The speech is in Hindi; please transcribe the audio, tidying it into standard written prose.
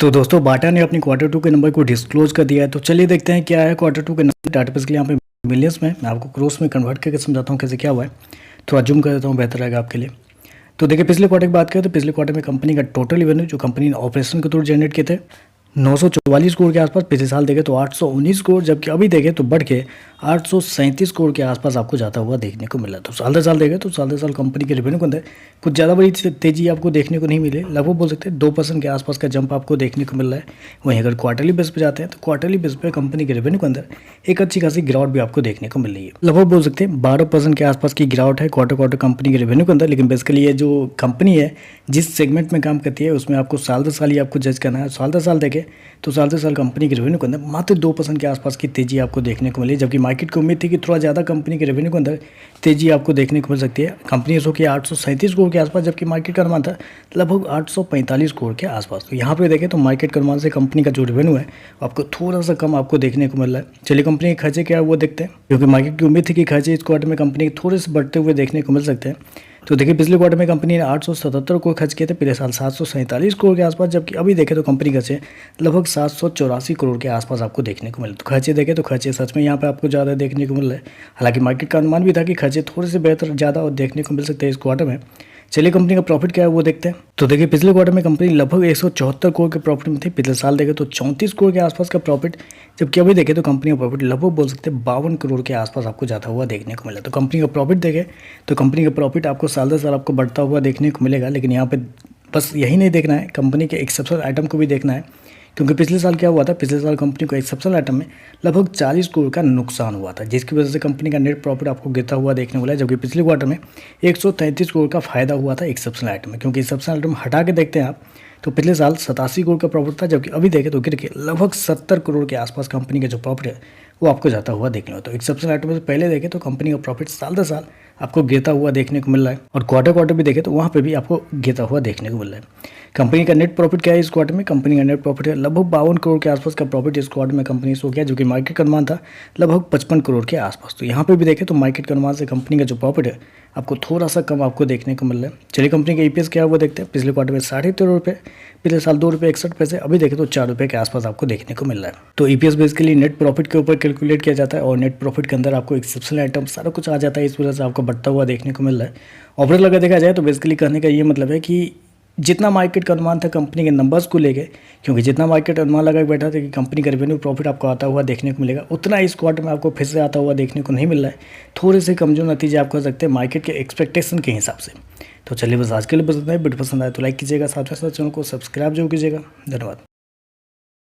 तो दोस्तों बाटा ने अपनी क्वार्टर टू के नंबर को डिस्क्लोज कर दिया है। तो चलिए देखते हैं क्या है क्वार्टर टू के नंबर। डाटा बेस के लिए यहाँ पे मिलियंस में, मैं आपको क्रोस में कन्वर्ट करके समझाता हूँ कैसे क्या हुआ है। थोड़ा जूम कर देता हूँ, बेहतर रहेगा आपके लिए। तो देखिए पिछले क्वार्टर की बात करें तो पिछले क्वार्टर में कंपनी का टोटल रेवेन्यू जो कंपनी ने ऑपरेशन के थ्रू जनरेट किए थे 944 करोड़ के आसपास। पिछले साल देखें तो 819 करोड़, जबकि अभी देखें तो बढ़ के 837 करोड़ के आसपास आपको जाता हुआ देखने को मिला। तो साल दर साल देखें तो साल दर साल कंपनी के रेवेन्यू के अंदर कुछ ज़्यादा बड़ी तेजी आपको देखने को नहीं मिली। लगभग बोल सकते हैं 2% के आसपास का जंप आपको देखने को मिल रहा है। वहीं अगर क्वार्टरली बेस पे जाते हैं तो क्वार्टरली बेस पे कंपनी के रेवेन्यू के अंदर एक अच्छी खासी गिरावट भी आपको देखने को मिल रही है। लगभग बोल सकते हैं 12% के आसपास की गिरावट है क्वार्टर कंपनी के रेवेन्यू के अंदर। लेकिन बेसिकली ये जो कंपनी है जिस सेगमेंट में काम करती है उसमें आपको साल दर साल ही आपको जज करना है। साल दर साल देखें तो साल दर साल कंपनी के रेवेन्यू के अंदर मात्र 2% के आसपास की तेजी आपको देखने को मिली, जबकि मार्केट की उम्मीद थी कि थोड़ा ज़्यादा कंपनी के रेवेन्यू के अंदर तेजी आपको देखने को मिल सकती है। कंपनी शो की 837 करोड़ के आसपास, जबकि मार्केट का अनुमान था लगभग 845 करोड़ के आसपास। तो यहाँ पे देखें तो मार्केट के अनुमान से कंपनी का जो रेवेन्यू है आपको थोड़ा सा कम आपको देखने को मिल रहा है। चलिए कंपनी के खर्चे क्या है वो देखते हैं, क्योंकि मार्केट की उम्मीद थी कि खर्चे इस क्वार्टर में कंपनी के थोड़े से बढ़ते हुए देखने को मिल सकते हैं। तो देखिए पिछले क्वार्टर में कंपनी ने 877 करोड़ खर्च किए थे, पिछले साल 747 करोड़ के आसपास, जबकि अभी देखें तो कंपनी खर्चे लगभग 784 करोड़ के आसपास आपको देखने को मिले। तो खर्चे देखें तो खर्चे सच में यहाँ पे आपको ज़्यादा देखने को मिल रहा है। हालांकि मार्केट का अनुमान भी था कि खर्चे थोड़े से बेहतर ज़्यादा और देखने को मिल सकते हैं इस क्वार्टर में। चलिए कंपनी का प्रॉफिट क्या है वो देखते हैं। तो देखिए पिछले क्वार्टर में कंपनी लगभग 174 करोड़ के प्रॉफिट में थी। पिछले साल देखें तो 34 करोड़ के आसपास का प्रॉफिट, जबकि अभी देखें तो कंपनी का प्रॉफिट लगभग बोल सकते हैं 52 करोड़ के आसपास आपको जाता हुआ देखने को मिला। तो कंपनी का प्रॉफिट देखें तो कंपनी का प्रॉफिट आपको साल दर साल आपको बढ़ता हुआ देखने को मिलेगा। लेकिन यहाँ पे बस यही नहीं देखना है, कंपनी के एक्सेप्शनल आइटम को भी देखना है। क्योंकि पिछले साल क्या हुआ था, पिछले साल कंपनी को एक्सेप्शनल आइटम में लगभग 40 करोड़ का नुकसान हुआ था, जिसकी वजह से कंपनी का नेट प्रॉफिट आपको गिरता हुआ देखने को मिला। जबकि पिछले क्वार्टर में 133 करोड़ का फायदा हुआ था एक्सेप्शनल आइटम में। क्योंकि एक्सेप्शनल आइटम हटा के देखते हैं आप तो पिछले साल 87 करोड़ का प्रॉफिट था, जबकि अभी देखें तो गिर के लगभग 70 करोड़ के आसपास कंपनी का जो प्रॉफिट है वो आपको जाता हुआ देखने को। तो एक्सेप्शनल आइटम से पहले देखें तो कंपनी का प्रॉफिट साल दर साल आपको गिरता हुआ देखने को मिल रहा है, और क्वार्टर भी देखें तो वहाँ पे भी आपको गिरता हुआ देखने को मिल रहा है। कंपनी का नेट प्रॉफिट क्या है इस क्वार्टर में, कंपनी का नेट प्रॉफिट है लगभग 52 करोड़ के आसपास का प्रॉफिट इस क्वार्टर में कंपनी शो किया, जो कि मार्केट का अनुमान था लगभग 55 करोड़ के आसपास। तो यहाँ पे भी देखें तो मार्केट के अनुमान से कंपनी का जो प्रॉफिट है आपको थोड़ा सा कम आपको देखने को मिल रहा है। चलिए कंपनी का ईपीएस क्या है वो देखते हैं। पिछले क्वार्टर में 13.5 रुपये, पिछले साल 2 रुपये 61 पैसे, अभी देखें तो 4 रुपये के आसपास आपको देखने को मिल रहा है। तो ईपीएस बेसिकली नेट प्रॉफिट के ऊपर कैलकुलेट किया जाता है, और नेट प्रॉफिट के अंदर आपको एक्सेप्शनल आइटम सारा कुछ आ जाता है, इस वजह से आपको बढ़ता हुआ देखने को मिल रहा है। ओवरऑल अगर देखा जाए तो बेसिकली कहने का ये मतलब है कि जितना मार्केट का अनुमान था कंपनी के नंबर्स को लेके, क्योंकि जितना मार्केट अनुमान लगा के बैठा था कि कंपनी का रेवेन्यू प्रॉफिट आपको आता हुआ देखने को मिलेगा, उतना इस क्वार्टर में आपको फिर से आता हुआ देखने को नहीं मिल रहा है। थोड़े से कमजोर नतीजे आप कह सकते हैं मार्केट के एक्सपेक्टेशन के हिसाब से। तो चलिए बस आज के लिए बस इतना ही। वीडियो पसंद आए तो लाइक कीजिएगा, साथ में साथ चैनल को सब्सक्राइब जरूर कीजिएगा। धन्यवाद।